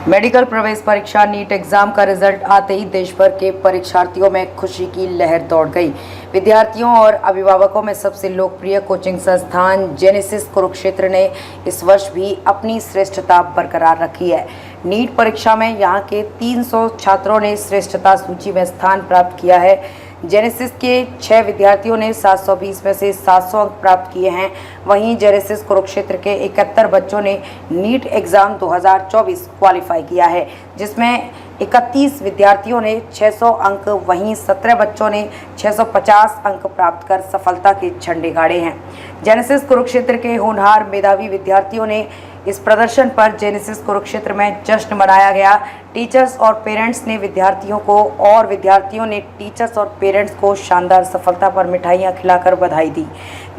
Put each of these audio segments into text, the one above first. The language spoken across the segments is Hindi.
मेडिकल प्रवेश परीक्षा नीट एग्जाम का रिजल्ट आते ही देश भर के परीक्षार्थियों में खुशी की लहर दौड़ गई। विद्यार्थियों और अभिभावकों में सबसे लोकप्रिय कोचिंग संस्थान जेनेसिस कुरुक्षेत्र ने इस वर्ष भी अपनी श्रेष्ठता बरकरार रखी है। नीट परीक्षा में यहां के 300 छात्रों ने श्रेष्ठता सूची में स्थान प्राप्त किया है। जेनेसिस के 6 विद्यार्थियों ने 720 में से 700 अंक प्राप्त किए हैं। वहीं जेनेसिस कुरुक्षेत्र के 71 बच्चों ने नीट एग्ज़ाम 2024 क्वालिफाई किया है, जिसमें 31 विद्यार्थियों ने 600 अंक, वहीं 17 बच्चों ने 650 अंक प्राप्त कर सफलता के झंडे गाड़े हैं। जेनेसिस कुरुक्षेत्र के होनहार मेधावी विद्यार्थियों ने इस प्रदर्शन पर जेनेसिस कुरुक्षेत्र में जश्न मनाया गया। टीचर्स और पेरेंट्स ने विद्यार्थियों ने टीचर्स और पेरेंट्स को शानदार सफलता पर मिठाइयां खिलाकर बधाई दी।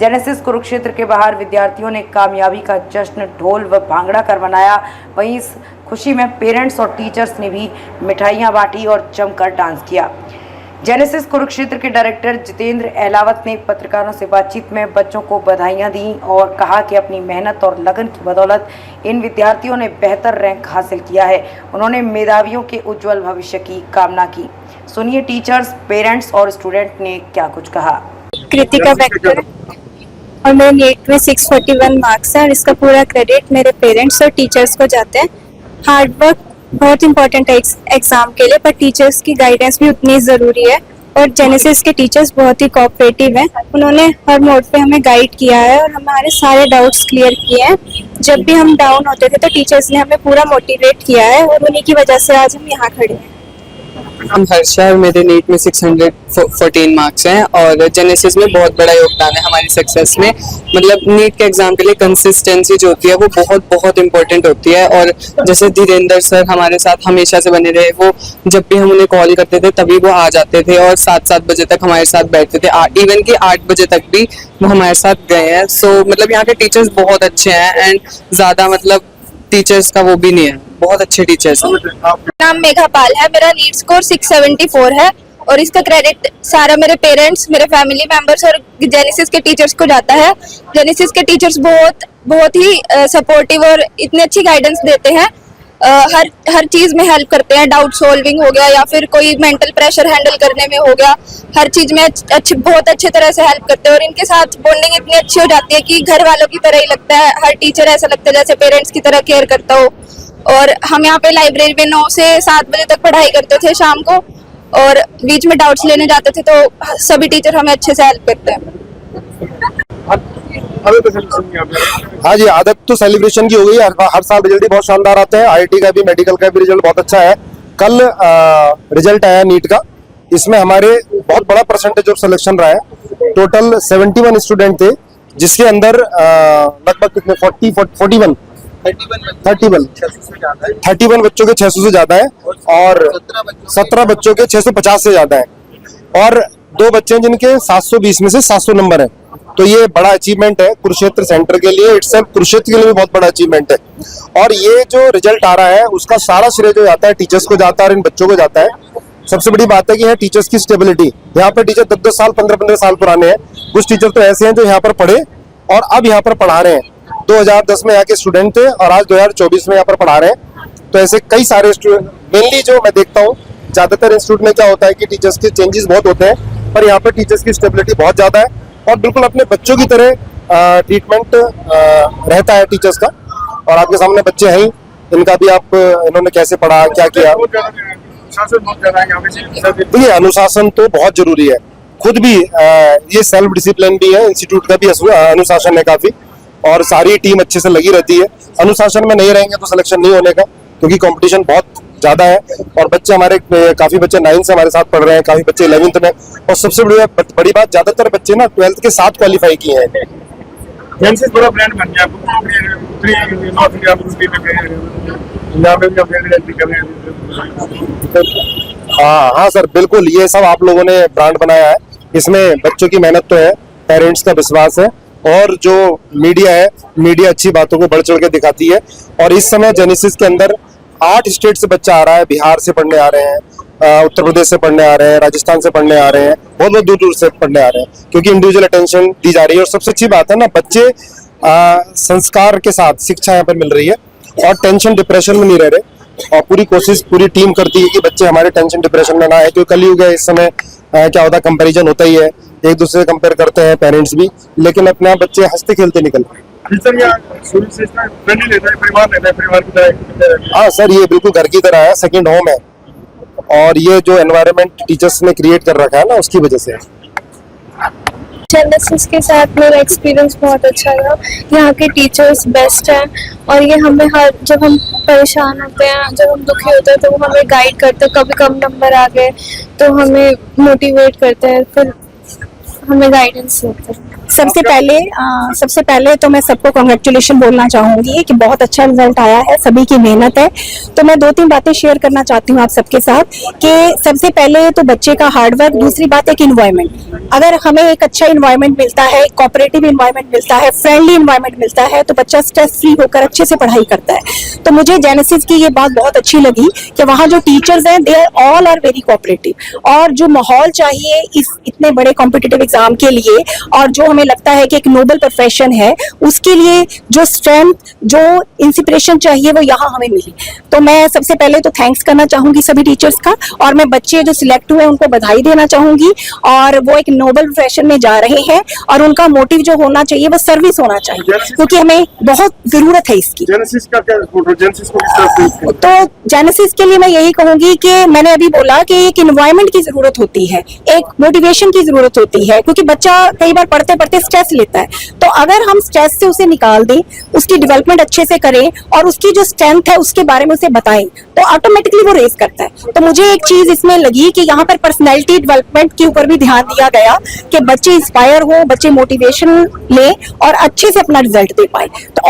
जेनेसिस कुरुक्षेत्र के बाहर विद्यार्थियों ने कामयाबी का जश्न ढोल व भांगड़ा कर मनाया। वहीं इस खुशी में पेरेंट्स और टीचर्स ने भी मिठाइयां बांटी और जमकर डांस किया। जेनेसिस कुरुक्षेत्र के डायरेक्टर जितेंद्र अहलावत ने पत्रकारों से बातचीत में बच्चों को बधाइयां दी और कहा कि अपनी मेहनत और लगन की बदौलत इन विद्यार्थियों ने बेहतर रैंक हासिल किया है। उन्होंने मेधावियों के उज्जवल भविष्य की कामना की। सुनिए टीचर्स, पेरेंट्स और स्टूडेंट ने क्या कुछ कहा। कृतिका वेक्टर और मेरे नीट में 641 मार्क्स है और इसका पूरा क्रेडिट मेरे पेरेंट्स और टीचर्स को जाते हैं। हार्ड वर्क बहुत इंपॉर्टेंट है एग्जाम के लिए, पर टीचर्स की गाइडेंस भी उतनी ज़रूरी है और जेनेसिस के टीचर्स बहुत ही कोऑपरेटिव हैं। उन्होंने हर मोड पे हमें गाइड किया है और हमारे सारे डाउट्स क्लियर किए हैं। जब भी हम डाउन होते थे तो टीचर्स ने हमें पूरा मोटिवेट किया है और उन्हीं की वजह से आज हम यहाँ खड़े हैं। हम हर्षा और मेरे नीट में 614 मार्क्स हैं और जेनेसिस में बहुत बड़ा योगदान है हमारी सक्सेस में। मतलब नीट के एग्जाम के लिए कंसिस्टेंसी जो होती है वो बहुत बहुत इंपॉर्टेंट होती है। और जैसे धीरेन्द्र सर हमारे साथ हमेशा से बने रहे, वो जब भी हम उन्हें कॉल करते थे तभी वो आ जाते थे और 7 बजे तक हमारे साथ बैठते थे। इवन कि 8 बजे तक भी वो हमारे साथ गए हैं। सो मतलब यहाँ के टीचर्स बहुत अच्छे हैं एंड ज़्यादा मतलब टीचर्स का वो भी नहीं है, बहुत अच्छे टीचर्स हैं। नाम मेघा पाल है, मेरा नीट स्कोर 674 है और इसका क्रेडिट सारा मेरे पेरेंट्स, मेरे फैमिली मेंबर्स और जेनेसिस के टीचर्स को जाता है। जेनेसिस के टीचर्स बहुत ही सपोर्टिव और इतनी अच्छी गाइडेंस देते हैं। हर चीज़ में हेल्प करते हैं। डाउट सॉल्विंग हो गया या फिर कोई मेंटल प्रेशर हैंडल करने में हो गया, हर चीज़ में बहुत अच्छे तरह से हेल्प करते हैं और इनके साथ बॉन्डिंग इतनी अच्छी हो जाती है कि घर वालों की तरह ही लगता है। हर टीचर ऐसा लगता है जैसे पेरेंट्स की तरह केयर करता हो। और हम यहाँ पे लाइब्रेरी में 9 से 7 बजे तक पढ़ाई करते थे शाम को, और बीच में डाउट्स लेने जाते थे तो सभी टीचर हमें अच्छे से हेल्प करते हैं। हाँ जी, आदत तो सेलिब्रेशन की हो गई है। हर साल रिजल्ट बहुत शानदार आता है। आईआईटी का भी, मेडिकल का भी रिजल्ट बहुत अच्छा है। कल रिजल्ट आया नीट का, इसमें हमारे बहुत बड़ा परसेंटेज ऑफ सिलेक्शन रहा है। टोटल 71 स्टूडेंट थे, जिसके अंदर लगभग कितने 31 बच्चों के 600 से ज्यादा है और 17 बच्चों के 650 से ज्यादा है और 2 बच्चे हैं जिनके 720 में से 700 नंबर है। तो ये बड़ा अचीवमेंट है कुरुक्षेत्र सेंटर के लिए, इटसेल्फ कुरुक्षेत्र के लिए भी बहुत बड़ा अचीवमेंट है। और ये जो रिजल्ट आ रहा है उसका सारा श्रेय जो जाता है टीचर्स को जाता है और इन बच्चों को जाता है। सबसे बड़ी बात है कि यहाँ टीचर्स की स्टेबिलिटी, यहाँ पर टीचर 10-10 साल 15-15 साल पुराने हैं। कुछ टीचर तो ऐसे हैं जो यहाँ पर पढ़े और अब यहाँ पर पढ़ा रहे हैं। 2010 में यहाँ के स्टूडेंट थे और आज 2024 में यहाँ पर पढ़ा रहे हैं। तो ऐसे कई सारे स्टूडेंट, मेनली जो मैं देखता हूँ ज्यादातर इंस्टीट्यूट में क्या होता है कि टीचर्स के चेंजेस बहुत होते हैं, पर यहाँ पर टीचर्स की स्टेबिलिटी बहुत ज्यादा है और बिल्कुल अपने बच्चों की तरह ट्रीटमेंट रहता है टीचर्स का। और आपके सामने बच्चे हैं, इनका भी आप इन्होंने कैसे पढ़ा, क्या किया। देखिए, अनुशासन तो बहुत जरूरी है। खुद भी ये सेल्फ डिसिप्लिन भी है, इंस्टीट्यूट का भी अनुशासन है काफी, और सारी टीम अच्छे से लगी रहती है। अनुशासन में नहीं रहेंगे तो सिलेक्शन नहीं होने का, क्योंकि कंपटीशन बहुत ज्यादा है। और बच्चे हमारे काफी बच्चे 9th से हमारे साथ पढ़ रहे हैं, काफी बच्चे 11th में, और सबसे बड़ी बात ज्यादातर बच्चे ना 12th के साथ क्वालिफाई किए हैं। बड़ा ब्रांड बन गया, हाँ सर, बिल्कुल ये सब आप लोगों ने ब्रांड बनाया है। इसमें बच्चों की मेहनत तो है, पेरेंट्स का विश्वास है और जो मीडिया है, मीडिया अच्छी बातों को बढ़ चढ़ के दिखाती है। और इस समय जेनेसिस के अंदर 8 स्टेट से बच्चा आ रहा है, बिहार से पढ़ने आ रहे हैं, उत्तर प्रदेश से पढ़ने आ रहे हैं, राजस्थान से पढ़ने आ रहे हैं, बहुत बहुत दूर दूर से पढ़ने आ रहे हैं, क्योंकि इंडिविजुअल अटेंशन दी जा रही है। और सबसे अच्छी बात है ना, बच्चे संस्कार के साथ शिक्षा यहाँ पर मिल रही है और टेंशन डिप्रेशन में नहीं रह रहे। और पूरी कोशिश पूरी टीम करती है कि बच्चे हमारे टेंशन डिप्रेशन में ना आए, क्योंकि कलयुग है इस समय। क्या होता है, कंपैरिजन होता ही है, एक दूसरे से कंपेयर करते हैं पेरेंट्स भी, लेकिन अपने आप बच्चे हंसते खेलते निकल। टीचर या शुरू से इतना फ्रेंडली लेता है, परिवार लेता है, परिवार की तरह। हाँ सर, ये बिल्कुल घर की तरह है, सेकंड होम है। और ये जो एनवायरनमेंट टीचर्स ने क्रिएट कर रखा है ना, उसकी वजह से। जेनेसिस के साथ मेरा एक्सपीरियंस बहुत अच्छा रहा। यहाँ के टीचर्स बेस्ट हैं और ये हमें जब हम परेशान होते हैं, जब हम दुखी होते हैं, तो वो हमें गाइड करते हैं। कभी कम नंबर आ गए तो हमें मोटिवेट करते हैं, फिर हमें गाइडेंस देते हैं। सबसे पहले तो मैं सबको कॉन्ग्रेचुलेशन बोलना चाहूंगी कि बहुत अच्छा रिजल्ट आया है, सभी की मेहनत है। तो मैं 2-3 बातें शेयर करना चाहती हूँ आप सबके साथ कि सबसे पहले तो बच्चे का हार्डवर्क, दूसरी बात एक इन्वायरमेंट। अगर हमें एक अच्छा इन्वायरमेंट मिलता है, कोऑपरेटिव इन्वायरमेंट मिलता है, फ्रेंडली इन्वायरमेंट मिलता है, तो बच्चा स्ट्रेस फ्री होकर अच्छे से पढ़ाई करता है। तो मुझे जेनेसिस की ये बात बहुत अच्छी लगी कि वहाँ जो टीचर्स हैं they all are very cooperative, और जो माहौल चाहिए इस इतने बड़े कॉम्पिटिटिव एग्जाम के लिए, और जो हमें लगता है कि एक नोबल प्रोफेशन है, उसके लिए जो स्ट्रेंथ, जो इंस्पिरेशन चाहिए, वो यहाँ हमें मिली। तो मैं सबसे पहले तो थैंक्स करना चाहूंगी सभी टीचर्स का, और मैं बच्चे जो सिलेक्ट हुए उनको बधाई देना चाहूंगी। और वो एक नोबल प्रोफेशन में जा रहे हैं और उनका मोटिव जो होना चाहिए वो सर्विस होना चाहिए, क्योंकि हमें बहुत जरूरत है इसकी। जेनेसिस का क्या फोटो, जेनेसिस को किस तरह से? तो जेनेसिस के लिए मैं यही कहूंगी कि मैंने अभी बोला कि एक इन्वायरमेंट की जरूरत होती है, एक मोटिवेशन की जरूरत होती है, क्योंकि बच्चा कई बार पढ़ते पढ़ते स्ट्रेस लेता है। तो अगर हम स्ट्रेस से उसे निकाल दें, उसकी डेवलपमेंट अच्छे से करें और उसकी जो स्ट्रेंथ है उसके बारे में उसे बताएं, तो ऑटोमेटिकली वो रेस करता है। तो मुझे एक चीज इसमें लगी कि यहाँ पर पर्सनैलिटी डेवलपमेंट के ऊपर भी ध्यान दिया गया कि बच्चे इंस्पायर हो, बच्चे मोटिवेशन लें और अच्छे से अपना रिजल्ट दे पाए। तो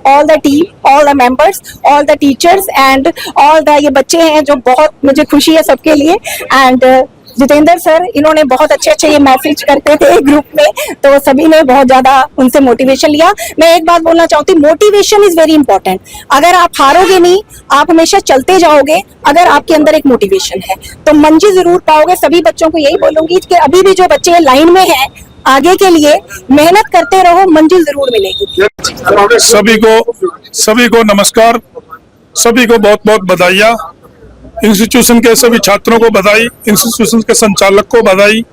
all the team, all the members, all the teachers and all the ये बच्चे हैं जो बहुत मुझे खुशी है सबके लिए। एंड जितेंद्र सर, इन्होंने बहुत अच्छे ये मैसेज करते थे ग्रुप में, तो सभी ने बहुत ज्यादा उनसे मोटिवेशन लिया। मैं एक बात बोलना चाहती हूँ, मोटिवेशन इज वेरी इंपॉर्टेंट। अगर आप हारोगे नहीं, आप हमेशा चलते जाओगे, अगर आपके अंदर एक मोटिवेशन है तो मंजिल जरूर पाओगे। सभी बच्चों को यही बोलूंगी कि अभी भी जो बच्चे लाइन में हैं, आगे के लिए मेहनत करते रहो, मंजिल जरूर मिलेगी। सभी को नमस्कार, सभी को बहुत बहुत बधाइयाँ। इंस्टीट्यूशन के सभी छात्रों को बधाई, इंस्टीट्यूशन के संचालक को बधाई,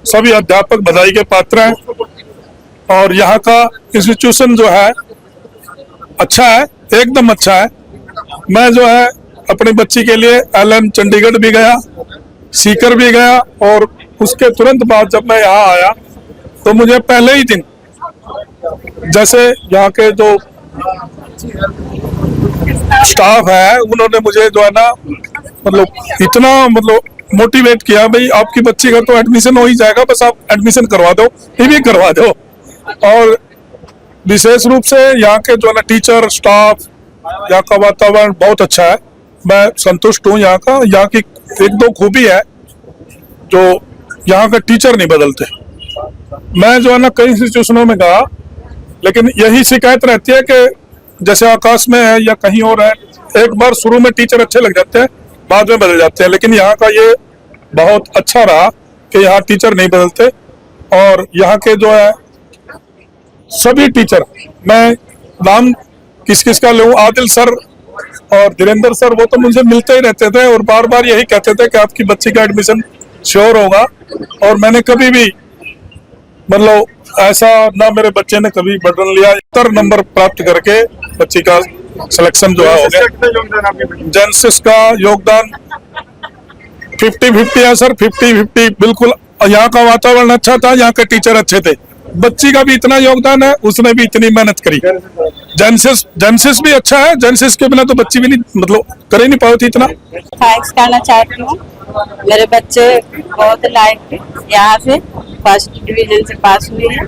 सभी अध्यापक बधाई के पात्र हैं। और यहाँ का इंस्टीट्यूशन जो है अच्छा है, एकदम अच्छा है। मैं जो है अपनी बच्ची के लिए LN चंडीगढ़ भी गया, सीकर भी गया, और उसके तुरंत बाद जब मैं यहाँ आया तो मुझे पहले ही दिन जैसे यहाँ के जो स्टाफ है उन्होंने मुझे जो है ना इतना मोटिवेट किया, भाई आपकी बच्ची का तो एडमिशन हो ही जाएगा, बस आप एडमिशन करवा दो, ये भी करवा दो। और विशेष रूप से यहाँ के जो है ना टीचर, स्टाफ, यहाँ का वातावरण बहुत अच्छा है। मैं संतुष्ट हूँ यहाँ का। यहाँ की 1-2 खूबी है जो यहाँ के टीचर नहीं बदलते। मैं जो है ना कई इंस्टीट्यूशनों में गया, लेकिन यही शिकायत रहती है कि जैसे आकाश में है या कहीं और है, एक बार शुरू में टीचर अच्छे लग जाते हैं, बाद में बदल जाते हैं। लेकिन यहाँ का ये बहुत अच्छा रहा कि यहाँ टीचर नहीं बदलते। और यहाँ के जो है सभी टीचर, मैं नाम किस किस का लूँ, आदिल सर और धीरेन्द्र सर, वो तो मुझे मिलते ही रहते थे और बार बार यही कहते थे कि आपकी बच्ची का एडमिशन श्योर होगा। और मैंने कभी भी ऐसा ना मेरे बच्चे ने कभी बर्डन लिया। 70 नंबर प्राप्त करके बच्ची का सिलेक्शन जो है हो गया। जेनेसिस का योगदान 50-50 है सर, 50-50 बिल्कुल। यहाँ का वातावरण अच्छा था, यहाँ के टीचर अच्छे थे, बच्ची का भी इतना योगदान है, उसने भी इतनी मेहनत करी। जेनेसिस भी अच्छा है, जेनेसिस के बिना तो बच्ची भी नहीं कर ही नहीं पाई थी इतना। थैंक्स करना चाहती हूँ, मेरे बच्चे बहुत लायक यहाँ से फर्स्ट डिवीजन से पास हुए हैं,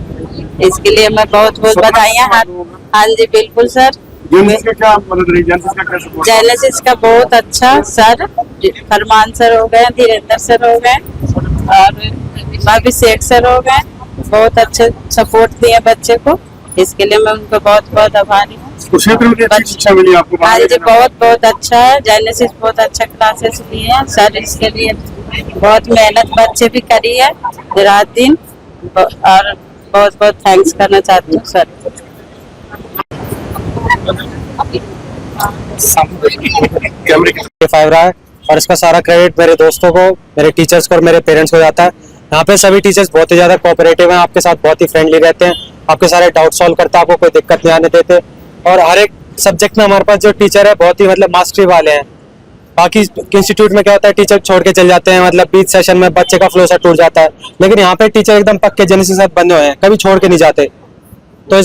इसके लिए मैं बहुत बहुत बधाइयाँ। हाँ जी बिल्कुल सर। जेनेसिस का क्या मदद रही, जेनेसिस का क्या सपोर्ट? जेनेसिस का बहुत अच्छा सर, फरमान सर हो गए, धीरेन्द्र सर हो गए और अभिषेक सर हो गए, बहुत अच्छे सपोर्ट दिए बच्चे को, इसके लिए मैं उनको बहुत बहुत आभारी हूँ। क्षेत्र में अच्छी शिक्षा मिली आपको? हाँ जी बहुत बहुत अच्छा है, जेनेसिस बहुत अच्छा क्लासेस लिए हैं सर, इसके लिए बहुत मेहनत बच्चे भी करी है रात दिन, और बहुत बहुत थैंक्स करना चाहती हूँ सर। कैमरे की 5 रहा है और इसका सारा क्रेडिट मेरे दोस्तों को, मेरे टीचर्स को और मेरे पेरेंट्स को जाता है। यहाँ पे सभी टीचर्स बहुत ही ज़्यादा कोऑपरेटिव हैं, आपके साथ बहुत ही फ्रेंडली रहते हैं, आपके सारे डाउट सॉल्व करते हैं, आपको कोई दिक्कत नहीं आने देते। और हर एक सब्जेक्ट में हमारे पास जो टीचर है बहुत ही मतलब मास्टरी वाले हैं। बाकी इंस्टीट्यूट में क्या होता है, टीचर छोड़ के चले जाते हैं, मतलब बीच सेशन में बच्चे का फ्लो सा टूट जाता है, लेकिन यहाँ पे टीचर एकदम पक्के जेनेसिस के साथ बने हुए हैं, कभी छोड़ के नहीं जाते। तो